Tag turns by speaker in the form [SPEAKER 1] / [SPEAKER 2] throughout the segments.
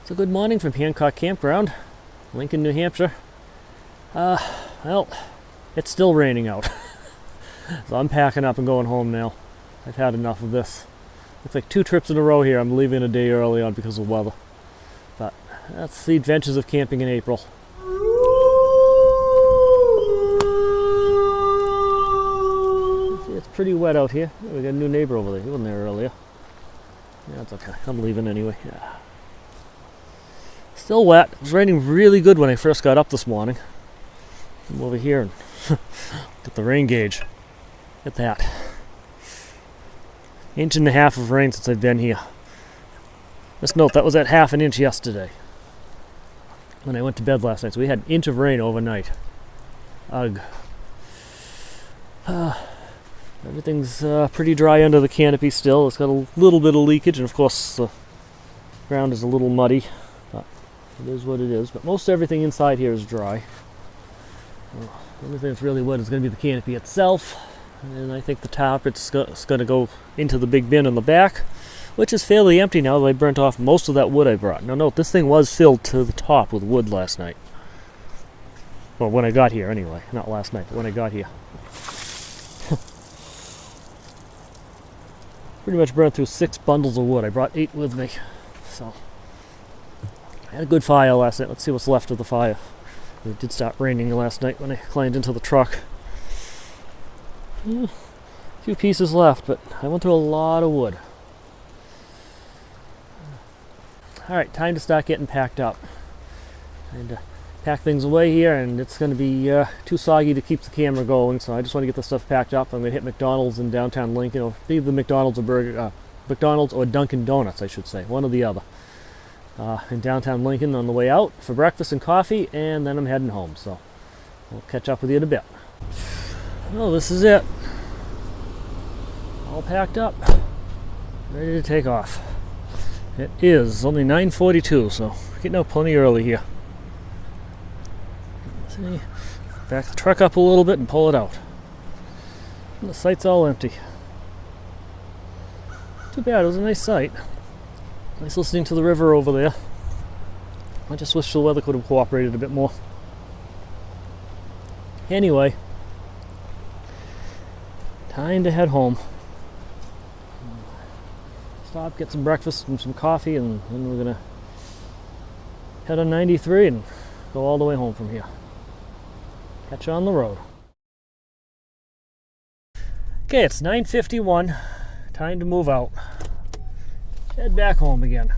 [SPEAKER 1] So good morning from Hancock Campground, Lincoln, New Hampshire. Well, it's still raining out. So I'm packing up and going home now. I've had enough of this. Looks like 2 trips in a row here. I'm leaving a day early on because of weather. But that's the adventures of camping in April. See, it's pretty wet out here. We got a new neighbor over there. He wasn't there earlier. Yeah, that's okay. I'm leaving anyway. Yeah. Still wet. It was raining really good when I first got up this morning. I'm over here and get the rain gauge. Look at that. 1.5 inches of rain since I've been here. Just note, that was at 1/2 inch yesterday when I went to bed last night. So we had 1 inch of rain overnight. Ugh. Everything's pretty dry under the canopy still. It's got a little bit of leakage, and of course the ground is a little muddy. But it is what it is. But most everything inside here is dry. Well, the only thing that's really wet is going to be the canopy itself. And I think the top, it's going to go into the big bin in the back, which is fairly empty now that I burnt off most of that wood I brought. Now note, this thing was filled to the top with wood last night. Well, when I got here anyway. Not last night, but when I got here. Pretty much burned through 6 bundles of wood. I brought 8 with me. So, I had a good fire last night. Let's see what's left of the fire. It did start raining last night when I climbed into the truck. A few pieces left, but I went through a lot of wood. Alright, time to start getting packed up. And pack things away here, and it's going to be too soggy to keep the camera going, so I just want to get the stuff packed up. I'm going to hit McDonald's in downtown Lincoln, or either McDonald's or McDonald's or Dunkin' Donuts, I should say, one or the other. In downtown Lincoln on the way out for breakfast and coffee, and then I'm heading home, so I'll catch up with you in a bit. Well, this is it. All packed up, ready to take off. It is only 9:42, so we're getting out plenty early here. See, back the truck up a little bit and pull it out. And the site's all empty. Too bad, it was a nice site. Nice listening to the river over there. I just wish the weather could have cooperated a bit more. Anyway, time to head home. Stop, get some breakfast and some coffee, and then we're gonna head on 93 and go all the way home from here. Catch you on the road. Okay, it's 9:51. Time to move out. Head back home again.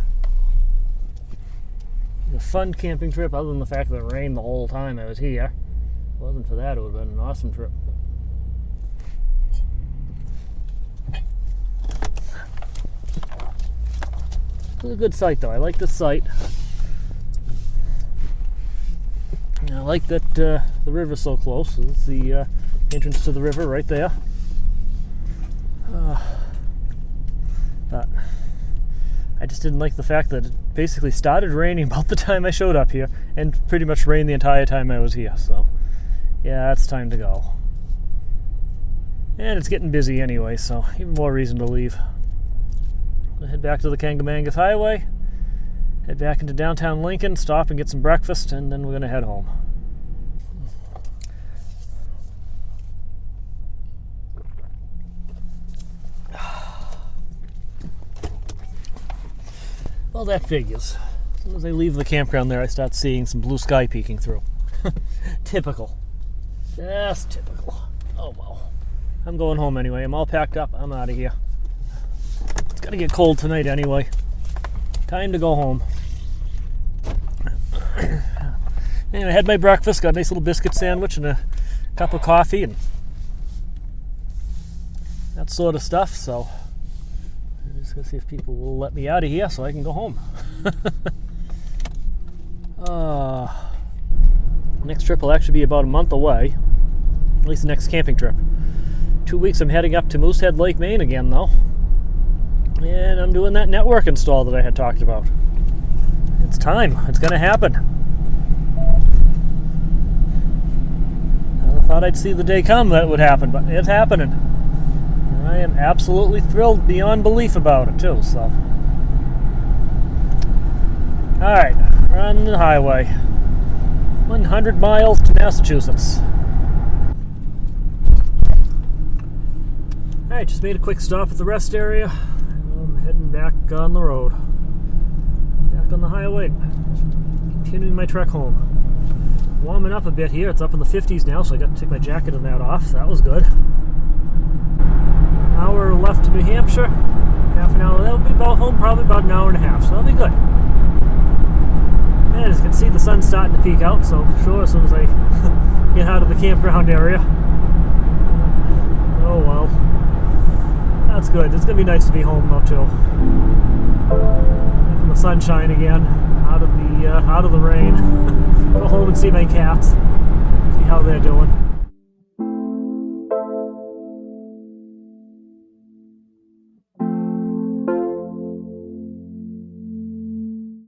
[SPEAKER 1] It was a fun camping trip, other than the fact that it rained the whole time I was here. If it wasn't for that, it would have been an awesome trip. It was a good site, though. I like this site. I like that the river's so close. This is the entrance to the river right there. But I just didn't like the fact that it basically started raining about the time I showed up here, and pretty much rained the entire time I was here. So, yeah, it's time to go. And it's getting busy anyway, so even more reason to leave. I'll head back to the Kangamangas Highway, head back into downtown Lincoln, stop and get some breakfast, and then we're going to head home. Well, that figures. As soon as I leave the campground there, I start seeing some blue sky peeking through. Typical. Just typical. Oh well. I'm going home anyway. I'm all packed up. I'm out of here. It's gonna get cold tonight anyway. Time to go home. Anyway, I had my breakfast, got a nice little biscuit sandwich and a cup of coffee and that sort of stuff, so I'm just gonna see if people will let me out of here so I can go home. Next trip will actually be about a month away, at least the next camping trip. 2 weeks I'm heading up to Moosehead Lake, Maine again though. And I'm doing that network install that I had talked about. It's time. It's going to happen. I thought I'd see the day come that it would happen, but it's happening. And I am absolutely thrilled beyond belief about it, too. So, Alright, we're on the highway. 100 miles to Massachusetts. Alright, just made a quick stop at the rest area. I'm heading back on the road. Back on the highway. Continuing my trek home. Warming up a bit here. It's up in the 50s now, so I got to take my jacket and that off. So that was good. An hour left to New Hampshire. Half an hour. That'll be about home, probably about an hour and a half. So that'll be good. And as you can see, the sun's starting to peek out. So sure, as soon as I get out of the campground area. Oh well. That's good. It's gonna be nice to be home though too. From the sunshine again, out of the rain. Go home and see my cats. See how they're doing.